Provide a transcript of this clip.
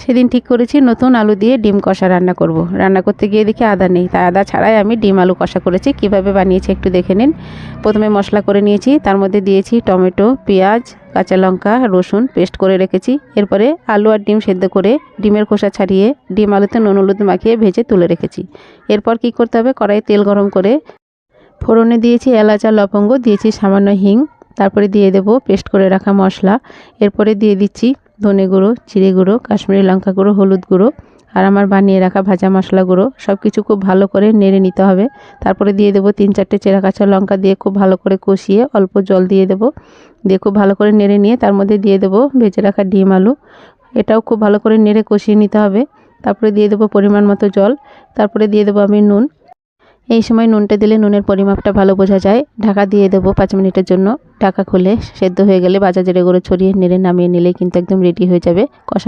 সেদিন ঠিক করেছি নতুন আলু দিয়ে ডিম কষা রান্না করব। রান্না করতে গিয়ে দেখি আদা নেই, তাই আদা ছাড়াই আমি ডিম আলু কষা করেছি। কিভাবে বানিয়েছি একটু দেখে নিন। প্রথমে মশলা করে নিয়েছি, তার মধ্যে দিয়েছি টমেটো, পেঁয়াজ, কাঁচা লঙ্কা, রসুন পেস্ট করে রেখেছি। এরপরে আলু আর ডিম সেদ্ধ করে ডিমের খোসা ছাড়িয়ে ডিম আলুতে নুন হলুদ মাখিয়ে ভেজে তুলে রেখেছি। এরপর কি করতে হবে, কড়াইয়ে তেল গরম করে ফোড়নে দিয়েছি এলাচ আর লবঙ্গ, দিয়েছি সামান্য হিং, তারপরে দিয়ে দেব পেস্ট করে রাখা মশলা। এরপরে দিয়ে দিচ্ছি ধনে গুঁড়ো, জিরে গুঁড়ো, কাশ্মীরি লঙ্কা গুঁড়ো, হলুদ গুঁড়ো আর আমার বানিয়ে রাখা ভাজা মশলা গুঁড়ো। সব কিছু খুব ভালো করে নেড়ে নিতে হবে। তারপরে দিয়ে দেবো 3-4টে চেরা কাঁচা লঙ্কা, দিয়ে খুব ভালো করে কষিয়ে অল্প জল দিয়ে দেবো। দিয়ে খুব ভালো করে নেড়ে নিয়ে তার মধ্যে দিয়ে দেবো ভেজে রাখা ডিম আলু। এটাও খুব ভালো করে নেড়ে কষিয়ে নিতে হবে। তারপরে দিয়ে দেবো পরিমাণ মতো জল। তারপরে দিয়ে দেবো আমি নুন। এই সময় নুনটা দিলে নুনের পরিমাপটা ভালো বোঝা যায়। ঢাকা দিয়ে দেবো 5 মিনিটের জন্য। ঢাকা খুলে সেদ্ধ হয়ে গেলে ভাজা জিরে গুঁড়ো ছড়িয়ে নেড়ে নামিয়ে নিলেই কিন্তু একদম রেডি হয়ে যাবে কষা।